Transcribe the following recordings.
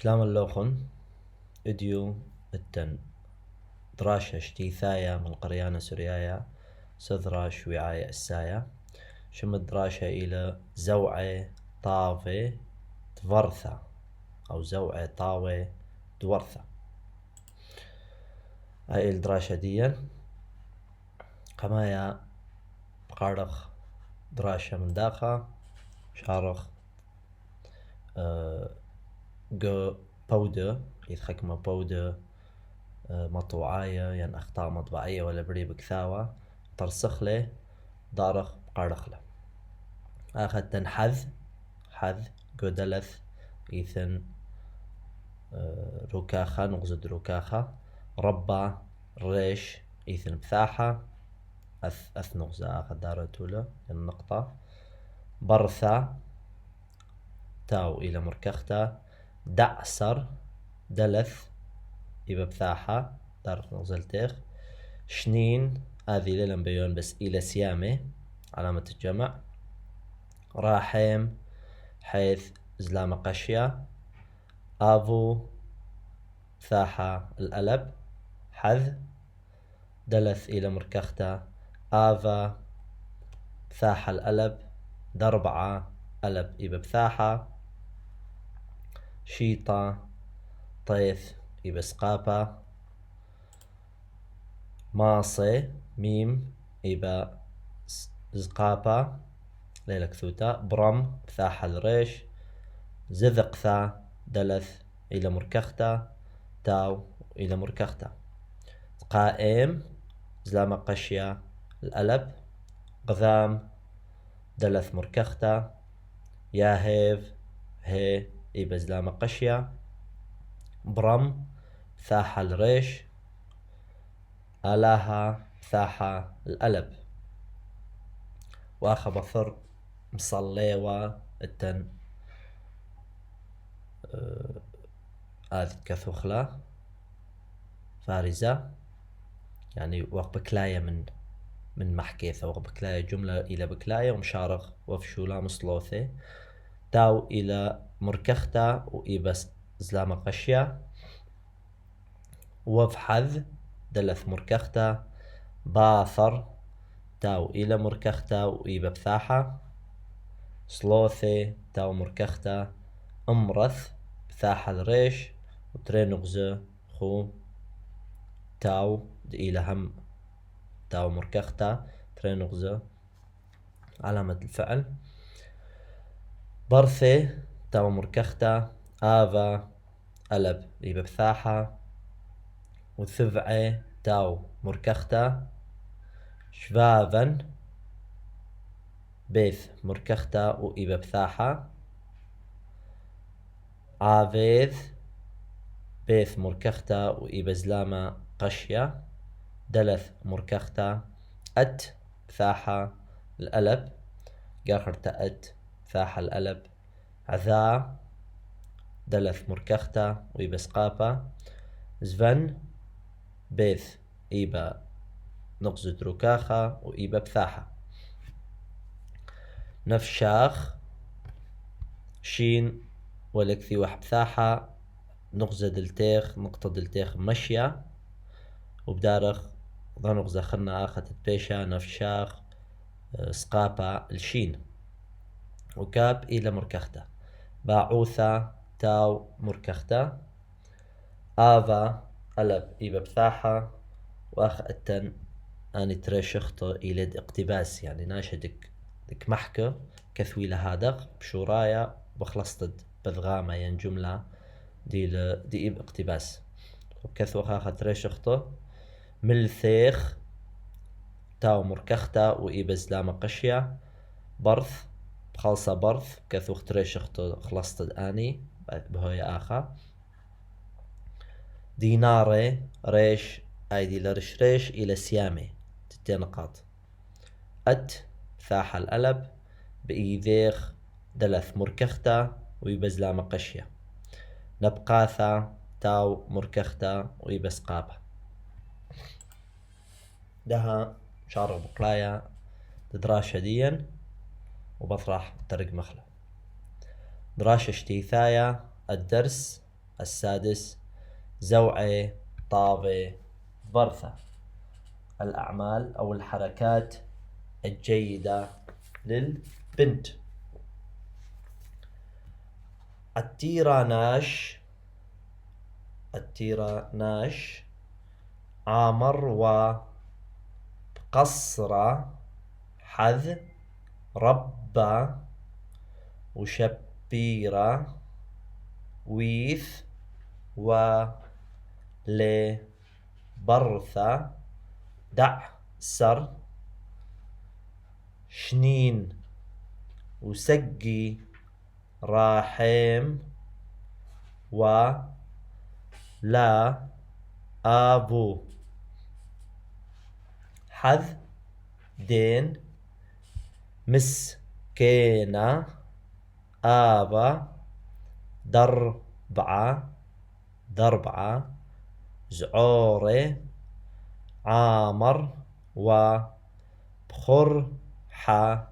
شلام اللوخن اديو التن دراشة شتيثايا من قريانة سوريايا سذرة شويعايا السايا شم الدراشة إلى زوعة طاوة تورثة أو زوعة طاوة دورثة. هاي الدراشة دي قمايا قارخ دراشة من داخل شارخ جو بودة يضحك ما بودة مطوعاية يعني أخطاء مطبعية ولا بري بكثاوة ترسخ له دارخ قارخ له أخذ حذ قدلث إيثن ركاخة نقصد ركاخة ربع ريش إيثن بثاحة أث نقصة أخذ دارتوله النقطة برثة تاو إلى مركخته دعسر دلث يبقى بثاحة دارخ نقزلتيخ شنين هذه ليلة بيون بس إلى سيامة علامة الجمع راحيم حيث زلامة قشية آفو ثاحة الألب حذ دلث إلى مركخته آفا ثاحة الألب دربعة ألب إبا بثاحة شيطة طيث إبا سقابة ماصي ميم إبا زقابة ليلة كثوتا برم ثاحة الريش زذق ثا دلث إلى مركخته تاو إلى مركخته قائم زلامة قشية الألب قذام دلث مركخته ياهيف هي إبا زلامة قشية برم ثاحة الريش آلاها ثاحة الألب واخا بثر مصليوة التن هذه كثوخلة فارزة يعني وق بكلاية من محكيثة وق بكلاية جملة إلى بكلاية ومشارخ وفشولا مصلوثة تاو إلى مركخته وإبس زلامة قشية وفحذ دلث مركخته باثر تاو إلى مركخته وإبا بثاحة صلوثة تاو مركخته أمرث بثاحة الريش وترين نغزة خو تاو إلى هم تاو مركخته ترين نغزة علامة الفعل برثة تاو مركخته آفا ألب إبا بثاحة وثفعة تاو مركخته شفافا بيث مركخته وإبا بثاحة عافيذ بيث مركخته وإبا زلامة قشية دلث مركخته أت بثاحة الألب قاخرته أت بثاحة الألب عذا دلث مركخته وإبا سقابة زفن بيث إبا نقزة ركاخة وإبا بثاحة نفشاخ شين ولكثي واحد بثاحة نقزة دلتيخ نقطة دلتيخ مشية وبدارخ ذا نقزة خلنا آخت بيشا نفشاخ سقابة الشين وكاب إلى مركخته باعوثة تاو مركخته آفا ألب إبا بثاحة واخ التن أني تريشخته إلى اقتباس يعني ناشدك دك محكة كثوي لهادق بشورايا بخلصتد بذغامة يعني جملة دي إب اقتباس كثو خاخة تريشخته ملثيخ تاو مركخته وإبا زلامة قشية برث بخلصة برث كثو تريشخته خلصتد أني بهوي آخا ديناري ريش ايدي لرش ريش الى سيامي تتي نقاط ات ثاحة الألب بإيذيخ دلث مركخته ويبزلامة قشية نبقاثة تاو مركخته ويبسقابة دها شارع بقلايا دراشة ديا وبطرح طريق مخلة دراشة شتيثايا الدرس السادس زوعة طابة برثة. الأعمال أو الحركات الجيدة للبنت: التيراناش عامر وقصر حذ ربى وشبيرة ويث ولبرثة دع سر شنين وسقي راحيم ولا آبو حذ دين مسكينة آبا دربعة زعورة عامر وبخرحة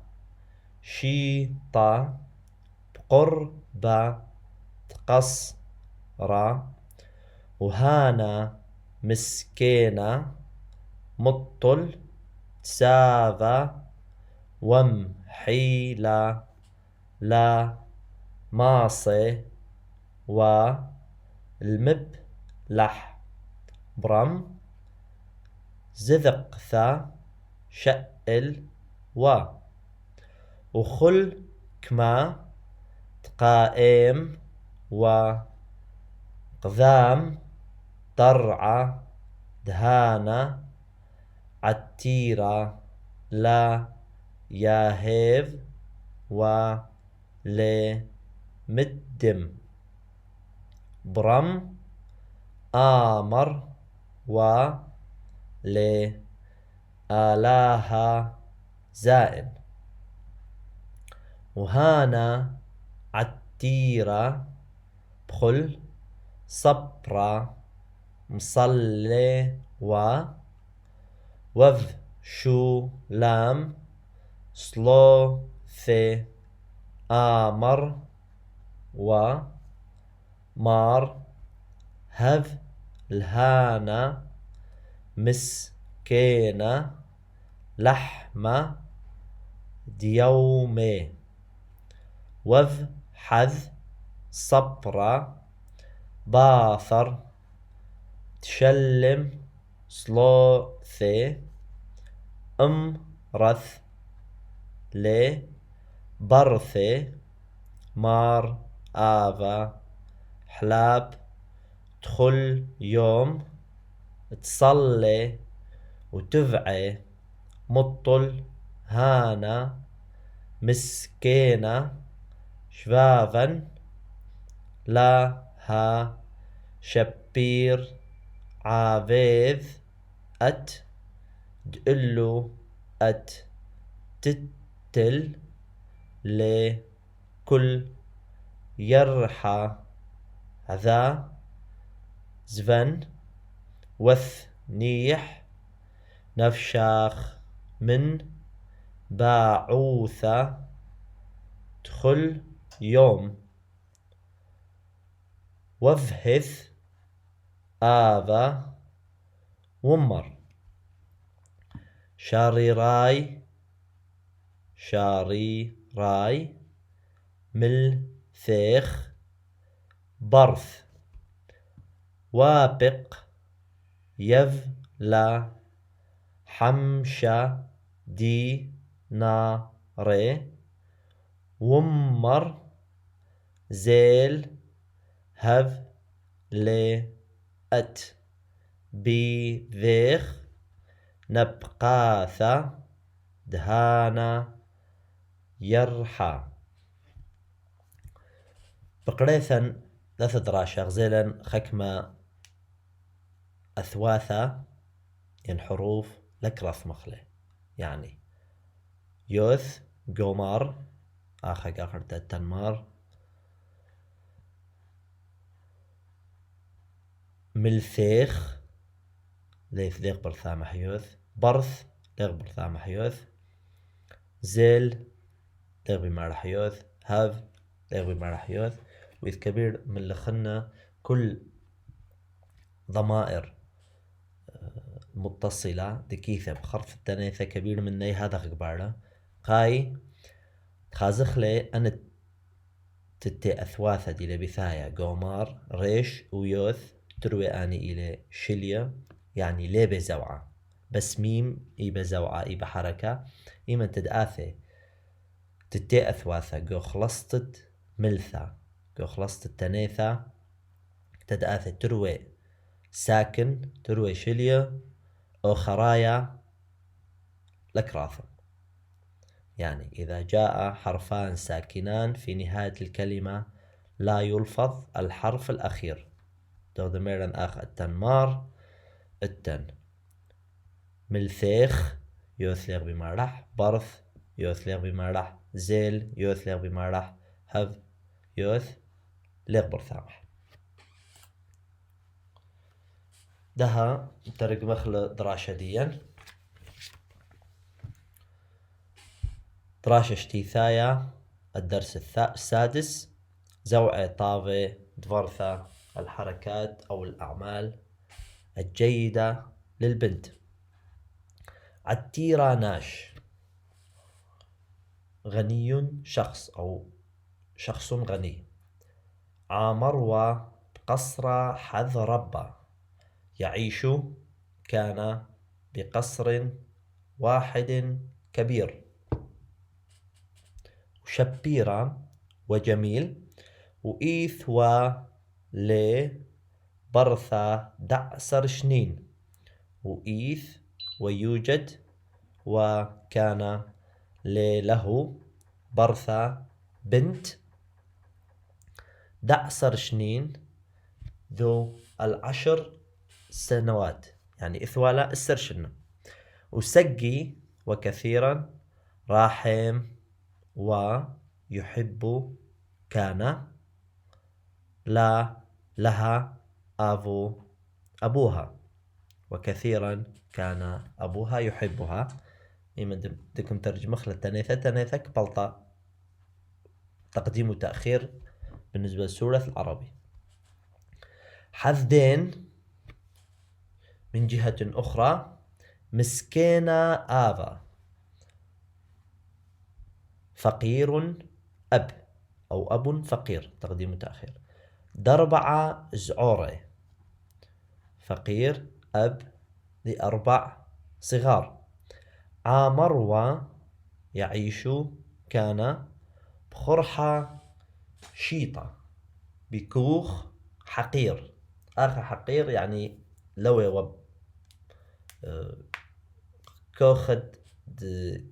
شيطة بقربة تقصرة وهانا مسكينة مطل تسافة ومحيلة لا ماصي والمبلح برم زذقثة شأل وخل كما تقائم وقذام درعة دهانة عتيرة لا ياهيف ولمدم برم آمر ولآلاها زائن وهانا عتيرة بخل صبرة مصلي وذ شو لام سلو ثي آمر ومار هذ الهانا مسكينة لحمة ديومي وذ حذ صبرة باثر تشلم سلوثي رث لي برثي مار آفا حلاب تخل يوم تصلي وتفعي مطل هانا مسكينة شفافا لا ها شبير عاذيذ دقلو تتل لكل يرحى ذا زفن وثنيح نفشاخ من باعوثة تخل يوم وفهث آذا ومر شاريراي ملثيخ برث وابق يفلا حمشة دي ناري ومر زيل هف لي بيذيخ نبقاثة دهانا يرحى بقريثا ثلاثة دراشة غزيلا خكمة أثواثة يعني حروف لكرث مخلة يعني يوث قمر آخر تنمار ملثيخ ليث ذيق برثامة حيوث برث ليغ برثامة حيوث زيل ليغ بمار حيوث هاف ليغ بمار حيوث وإذ كبير من لخنا كل ضمائر متصلة دكيثة بخرف التنيثة كبير مني هذا غبارة قاي خازخلي أنا تتي أثواثة دي لبثايا قومار ريش ويوث تروي آني إلى شلية يعني ليه بزوعة بس ميم إي بزوعة إي بحركة إيما تدآثي تتي أثواثة قو خلصتت ملثة قو خلصتت تنيثة تدآثي تروي ساكن تروي شلية أو خرايا لكراثم. يعني إذا جاء حرفان ساكنان في نهاية الكلمة لا يلفظ الحرف الأخير. دو دميرن آخ التنمار التن ملثيخ يوثليغ بمرح برث يوثليغ بمرح زيل يوثليغ بمرح هف يوث ليغ برثامح. دها ترق مخل دراشة ديا دراشة شتيثايا الدرس السادس زوعي طاوي دورثة الحركات أو الأعمال الجيدة للبنت. عتيرة ناش غني شخص أو شخص غني. عامروة بقصر حذ ربه يعيش كان بقصر واحد كبير. شبيرة وجميل وإيث ولي برثة دعسر شنين وإيث ويوجد وكان له برثة بنت دعسر شنين ذو 10 سنوات يعني إثوالا السرشن. وسقي وكثيرا راحم ويحب كان لا لها أبوها وكثيرا كان أبوها يحبها. إما دكم ترجمة خلال تنيثك بلطة تقديم وتأخير بالنسبة للسورة العربي. حذدين من جهة أخرى مسكينة آفا فقير أب أو أب فقير تقديم وتأخير. دربعة زعورة فقير أب لأربع صغار. عامروة يعيش كان بخرحة شيطة بكوخ حقير. آخر حقير يعني لوي وب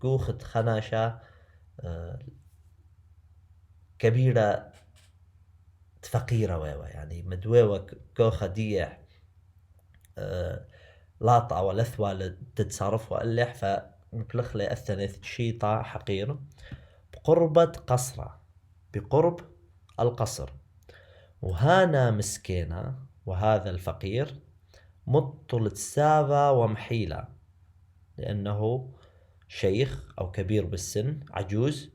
كوخد خناشة كبيرة فقيرة ويوا يعني مدويوة كوخة ديح لاطعة ولثوة تتصرف وألح فمكلخ لي الثلاث شيطة حقير بقربة قصرة بقرب القصر. وهانا مسكينة وهذا الفقير مطل تسابة ومحيلة لأنه شيخ أو كبير بالسن عجوز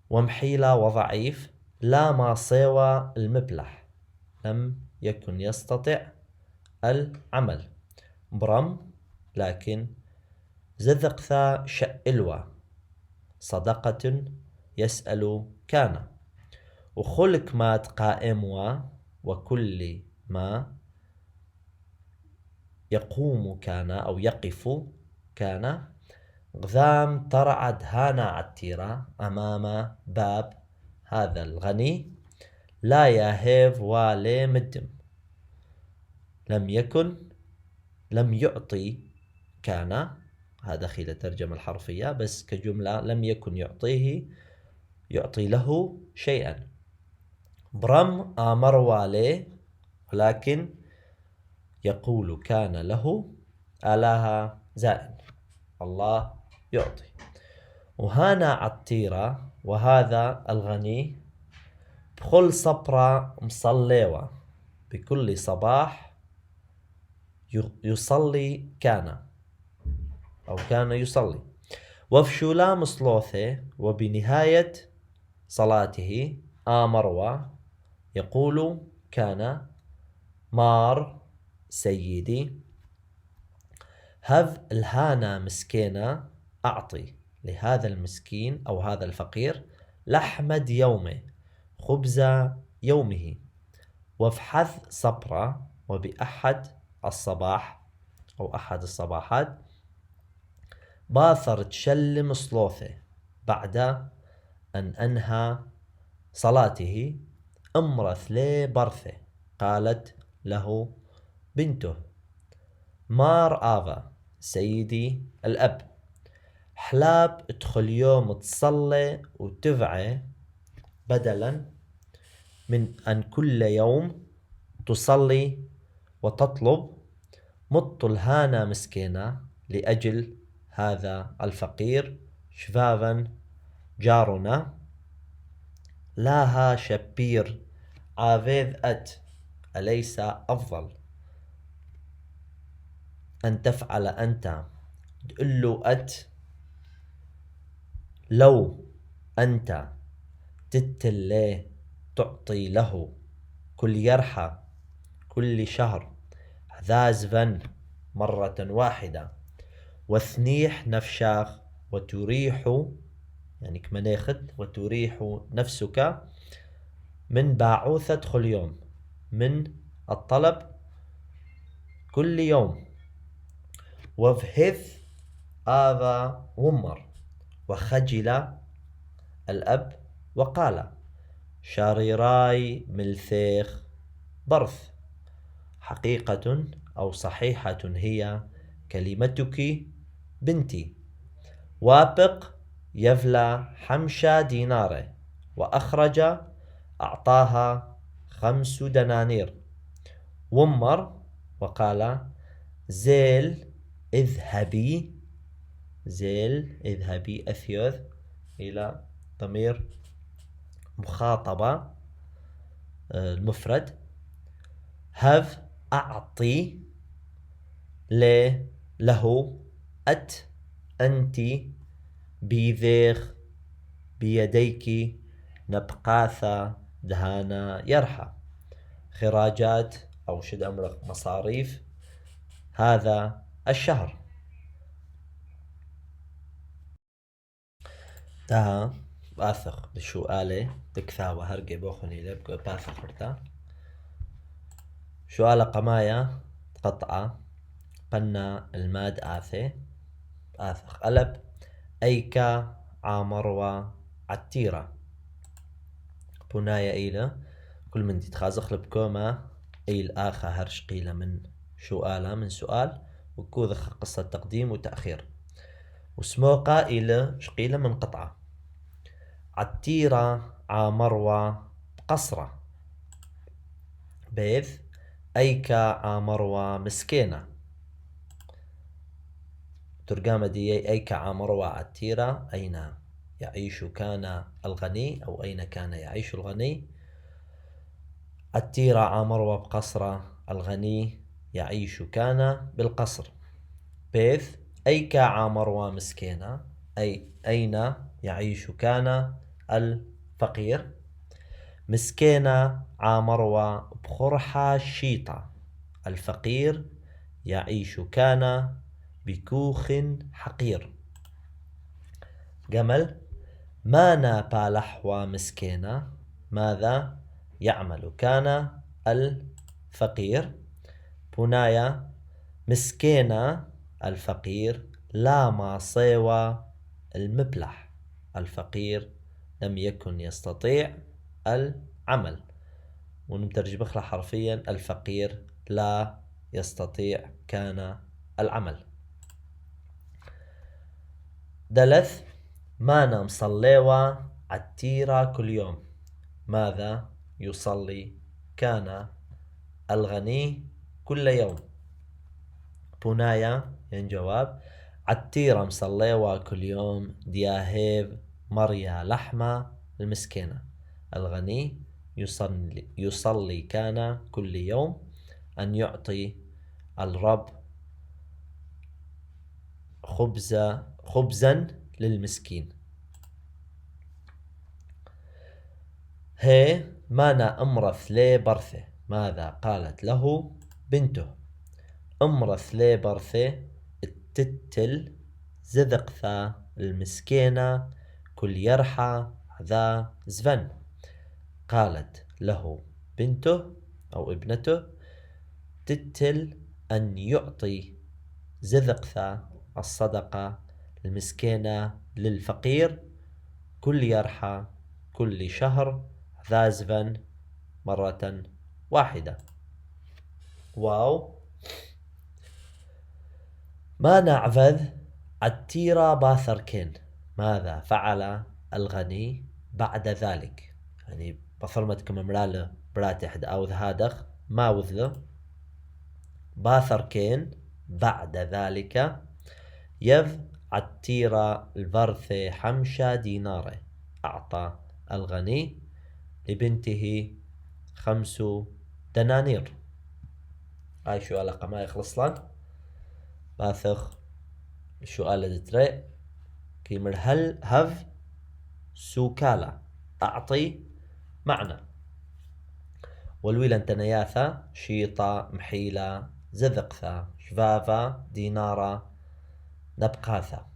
ومحيلة وضعيف لا ما صيوى المبلح لم يكن يستطيع العمل. برم لكن زذقثا شألوى صدقة يسأل كان. وخلق مات قائموا وكل ما يقوم كان أو يقف كان. غذام ترعد هانا عتيرة أمام باب هذا الغني لا يهيف والي مدم. لم يعطي كان هذا خيلة ترجمة الحرفية بس كجملة لم يكن يعطي له شيئا. برم آمر والي ولكن يقول كان له آلها زائن الله يعطي. وهانا عطيرة وهذا الغني بكل صبرة مصليوة بكل صباح يصلي كان يصلي. وفشولا مصلوثه وبنهاية صلاته آمروا يقول كان مار سيدي. هذ الهانا مسكينة أعطي لهذا المسكين أو هذا الفقير لحمة يومه خبز يومه. وفحث صبرة وبأحد الصباح أو أحد الصباحات باثر تشلم صلوثه بعد أن أنهى صلاته امرث لي برثه. قالت له بنته مار آفا سيدي الأب حلاب ادخل يوم تصلي وتفعي بدلا من أن كل يوم تصلي وتطلب. مط الهانا مسكينة لأجل هذا الفقير شفافا جارنا لاها شبير عافيذ أليس أفضل أن تفعل أنت تقول له لو أنت تتلي تعطي له كل يرحى كل شهر ذازفا مرة واحدة وثنيح نفشاخ وتريح يعني كمناخد وتريح نفسك من باعوثة كل يوم من الطلب كل يوم. وفهث آذا ومر وخجل الأب وقال شاريراي ملثيخ برث. حقيقة أو صحيحة هي كلمتك بنتي. وابق يفلى حمشة ديناره وأخرج أعطاها 5 دنانير. ومر وقال زيل اذهبي أثيوث إلى ضمير مخاطبة المفرد. هف أعطي له أنت بيذيخ بيديك نبقاثة دهانا يرحى خراجات أو شد أمرك مصاريف هذا الشهر. تها باثق بشو آلة تكثاوة هرقي بوخني لبقى باثق فرتا شو آلة قمايا قطعة قنا الماد آثق قلب أيكا عامروا عتيرة بنايا إيلا كل من تتخازخ لبكوما إيل آخا هرش قيلة من شو آلة من سؤال وكوذخ قصة تقديم وتأخير وسموقا إلى شقيلة من قطعة. عتيرة عامروا قصرة بيذ أيكا عامروا مسكينة ترجمة دي أيكا عامروا عتيرة أين يعيش كان الغني أو أين كان يعيش الغني. عتيرة عامروا بقصرة الغني يعيش كان بالقصر. بيذ أيكا عامروا مسكينة أي أين يعيش كان الفقير. مسكينة عامروا بخرحة شيطة الفقير يعيش كان بكوخ حقير. جمل مانا بالحوى مسكينة ماذا يعمل كان الفقير. بنايا مسكينة الفقير لا ما صيوى المبلح الفقير لم يكن يستطيع العمل. ونمترج بخلا حرفيا الفقير لا يستطيع كان العمل. دلث ما مصليوا عتيرة كل يوم ماذا يصلي كان الغني كل يوم. بنايا يعني جواب عتيرة مصليوا كل يوم دياهيب مريا لحمة المسكينة. الغني يصلي كان كل يوم أن يعطي الرب خبزا للمسكين. هي مانا أمرث لي برثه ماذا قالت له بنته؟ امرث لي برثي التتل زذقثا المسكينة كل يرحى ذا زفن. قالت له بنته أو ابنته تتل أن يعطي زذقثا الصدقة المسكينة للفقير كل يرحى كل شهر ذا زفن مرة واحدة. واو. ما نعفذ عتيرة باثركين. ماذا فعل الغني بعد ذلك؟ يعني بفرمتكم مراله براتحد أو ذهادخ ما وذله باثركين بعد ذلك يذ عتيرة الفرث حمشة ديناره. أعطى الغني لبنته 5 دنانير. هاي شو علاقة ما يخلص لن باثخ السؤال دتري كيمر هل هف سوكالا أعطي معنى. والويلا تنياثا شيطة محيلة زذقثا شفافا دينارا نبقاثا.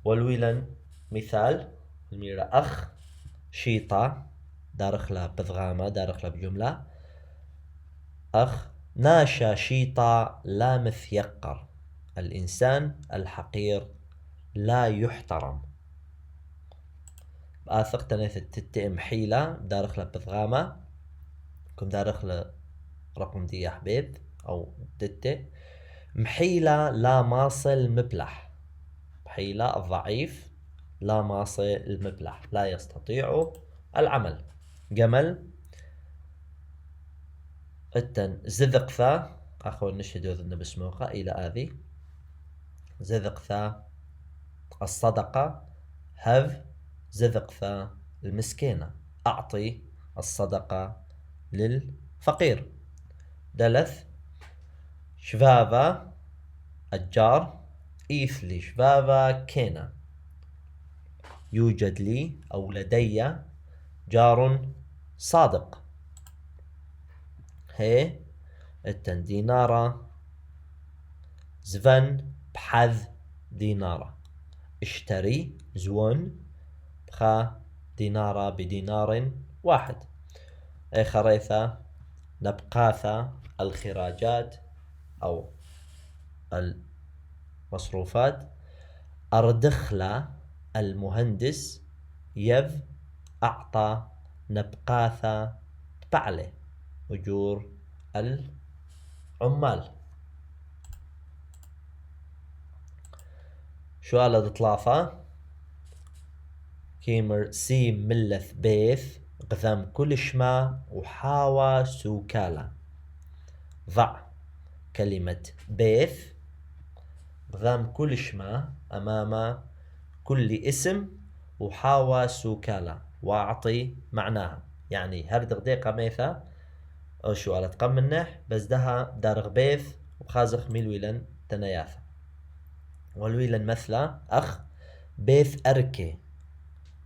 والويلا مثال الميرا أخ شيطة دارخلا بضغامة دارخلا بجملة أخ ناشا شيطة لا مثيقر. الإنسان الحقير لا يحترم. بآثق تنيث التتئم حيلة دارخلا بضغامة كم دارخلا رقم دي حبيب أو تتئ محيلة لا ماصل مبلح. محيلة الضعيف لا ماصل المبلح لا يستطيع العمل. جمل التن زذقثا أخو نشهد ذن بسموخة إلى آذي زذقثا الصدقة هذ زذقثا المسكينة أعطي الصدقة للفقير. دلث شفافا الجار إيثلي شفافا كينا يوجد لي أو لدي جار صادق. هي التن دينارة زفن بحذ دينارة. اشتري زون بخا دينارة بدينار واحد. اي خريثة نبقاثة الخراجات أو المصروفات. أردخلة المهندس يذ أعطى نبقاثة بعله أجور العمال. شوالة دطلافة كيمر سيم ملث بيث قذام كل شما وحاوى سوكالا. ضع كلمة بيث قذام كل شما أمام كل اسم وحاوى سوكالا واعطي معناها. يعني هر دقيقة ميثا أو شو على تقم النح بس دها دارغ بيث وخازخ ميلويلن تنياثا. والويلن مثلا أخ بيث أركي.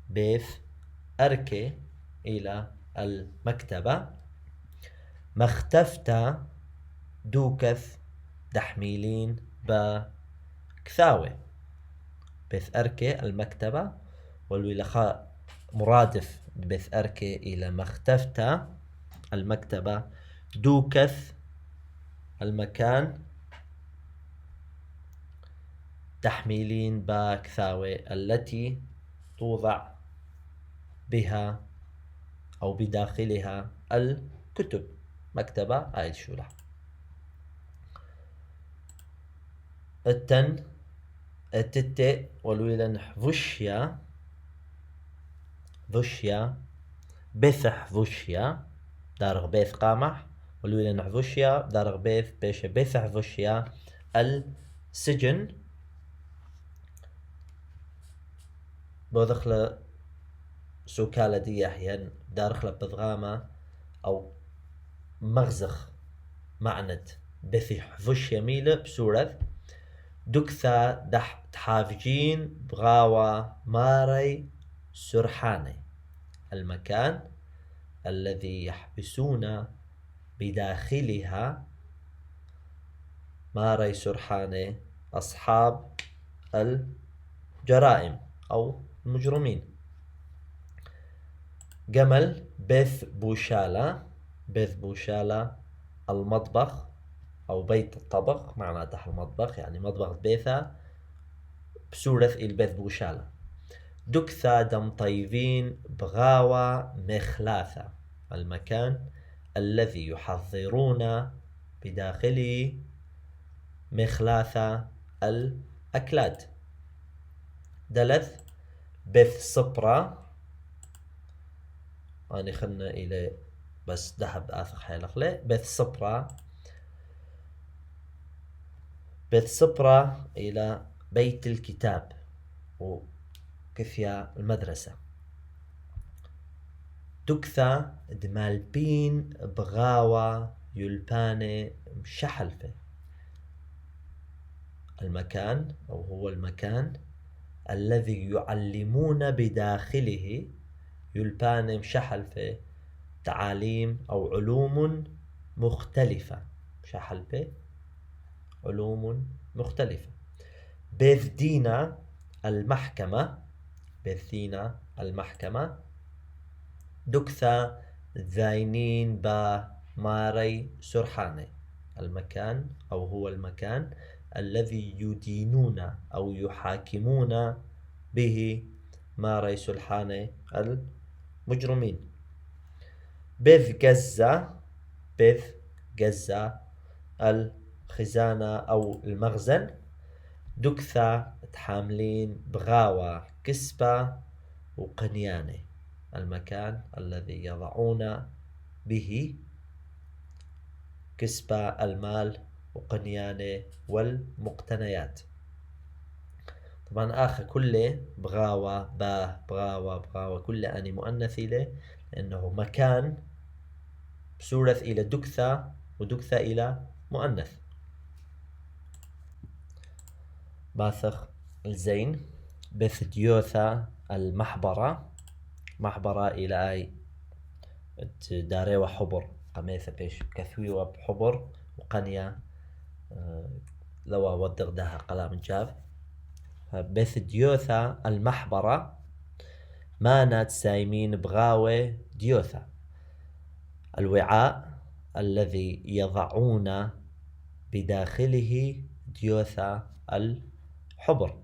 بيث أركي إلى المكتبة. مختفتا دوكث تحميلين بكثاوي. بيث أركي المكتبة والويلخاء مرادف بيث أركي إلى مختفتا المكتبة دوكث المكان تحميلين بكثاوي التي توضع بها أو بداخلها الكتب. مكتبة هاي الشولة. التن التتي والويلن فوشيا فوشيا بثح فوشيا دارغ بيث قامح والويلن فوشيا دارغ بيث بيش بثح فوشيا السجن. بودخل سوكالة دي أحيان دارخلة بضغامة أو مغزخ معنت بثح فوشيا ميلة بسورة دكثا دح تحافجين بغاوة ماري سرحاني. المكان الذي يحبسون بداخلها ماري سرحانة أصحاب الجرائم أو المجرمين. جمل بيث بوشالة. بيث بوشالة المطبخ أو بيت الطبخ، معناته المطبخ يعني مطبخ بيثا بسورة البيث بوشالة. دكثة دم طيبين بغاوة مخلاثة، المكان الذي يحضرون بداخله مخلاثة الأكلات. دلث بث صبرة، أنا خلنا إلى بس ذهب آثق حيلق له. بث صبرة، بث صبرة إلى بيت الكتاب وكفيا المدرسة. دكثة دمالبين بغاوة يلباني مشحلفة، المكان أو هو المكان الذي يعلمون بداخله يلباني مشحلفة تعاليم أو علوم مختلفة. مشحلفة علوم مختلفة. بذدينا المحكمة. بذدينا المحكمة. دكثة ذاينين با ماري سرحاني، المكان أو هو المكان الذي يدينون أو يحاكمون به ماري سرحاني المجرمين. بذ جزة. بذ جزة الخزانة أو المخزن. دكثة تحاملين بغاوة كسبة وقنيانة، المكان الذي يضعون به كسبة المال وقنيانة والمقتنيات. طبعا آخر كله بغاوة باه بغاوة بغاوة كله أني مؤنث له، لأنه مكان بصورة إلى دكثة ودكثة إلى مؤنث. باثخ الزين. بث ديوثة المحبرة. محبرة إلى أي داري وحبر قميثة بيش كثوي وبحبر وقنية لو ودغ دها قلام جاف. بث ديوثة المحبرة مانات سايمين بغاوة ديوثة، الوعاء الذي يضعون بداخله ديوثة الحبر.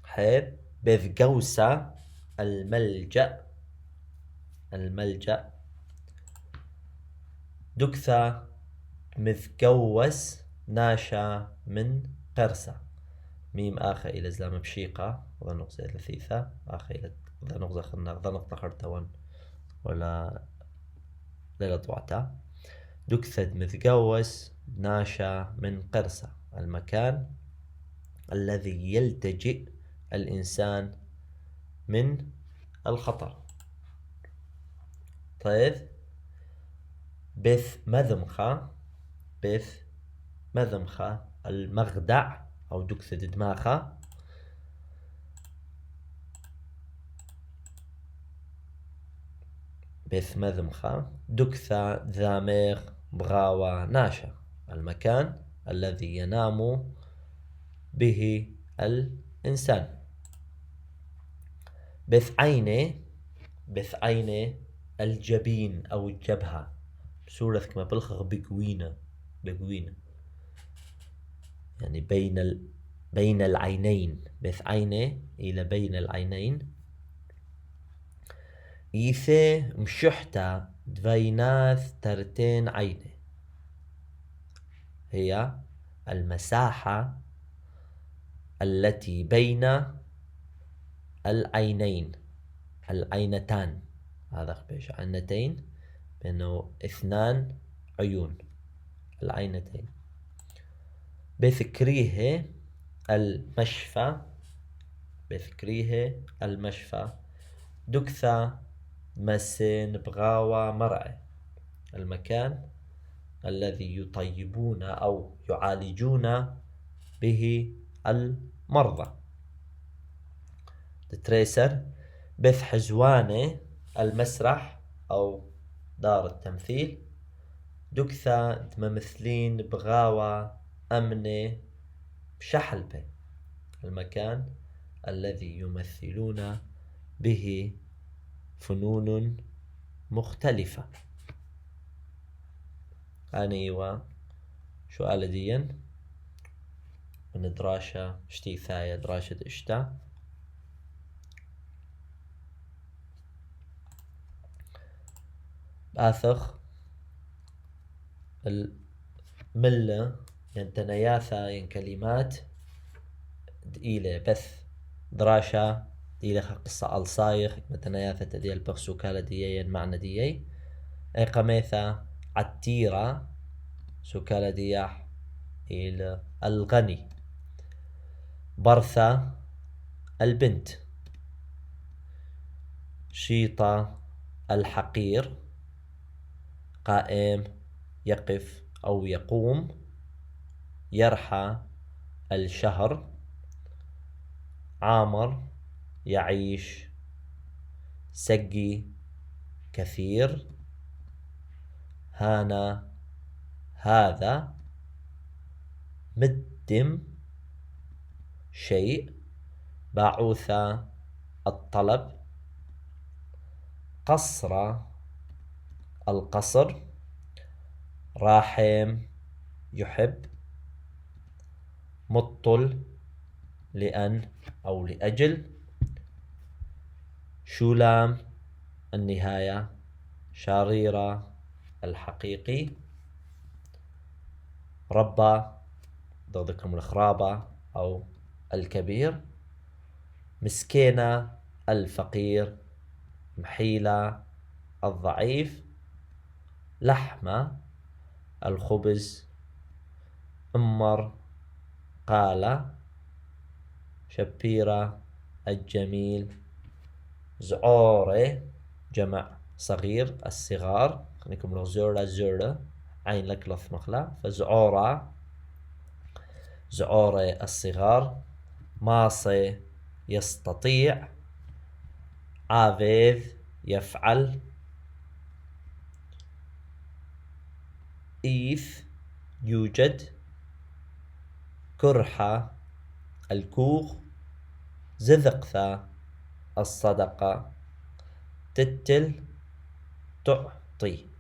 حيث بث قوسة الملجأ. الملجأ. دكثة مثقوس ناشا من قرصة، ميم آخر إلى زلام بشيقة ظنق زي لثيثة آخر إلى ظنق زخنا ظنق نخرتون ولا ليلة طوعتا. دكثة مثقوس ناشا من قرصة، المكان الذي يلتجئ الإنسان من الخطر. طيب بث مذمخة. بث مذمخة المخدع أو دكثة دماغة. بث مذمخة. دكثة ذاميغ بغاوة ناشا، المكان الذي ينام به الإنسان. بث عينه. بث عينه الجبين أو الجبهة، بصورة كما بلخغ بقوينة. بقوينة يعني بين العينين. بث عينه إلى بين العينين. يثي مشحتة دويناث ترتين عينه، هي المساحة التي بين العينين. العينتان، هذا بيش عينتين بأنه 2 عيون، العينتين. بذكريه المشفى. بذكريه المشفى. دكثة مسين بغاوة مرعي، المكان الذي يطيبون أو يعالجون به المرضى. تريسر. بث حزوانه المسرح أو دار التمثيل. دكثا دممثلين بغاوة أمنة بشحلبة، المكان الذي يمثلون به فنون مختلفة. أنا سؤال ديا من دراشة شتي ثايا دراشة اشتا. آثخ الملة ينتنياثا ين كلمات دقيلة بث دراشة دقيلة قصة الصايخ متنياثة ديال بغسوكالة ديين معنى ديي اي قميثة عتيرة سوكالة دياح إلى الغني. برثة البنت. شيطة الحقير قائم يقف أو يقوم. يرحى الشهر. عامر يعيش. سقي كثير. هانا هذا. مدم شيء. باعوثة الطلب. قصر القصر. راحم يحب. مطل لأن أو لأجل. شولام النهاية. شريرة الحقيقي. ربا ضدكم الخرابة أو الكبير. مسكينة الفقير. محيلة الضعيف. لحمة الخبز. أمر قال. شبيرة الجميل. زعورة جمع صغير الصغار. خليكم لو زورة زورة عين لك لث مخلا فزعورة زعورة الصغار. ماصي يستطيع. عاذذ يفعل. إيث يوجد. كرحة الكوخ. زذقثة الصدقة. تتل تعطي.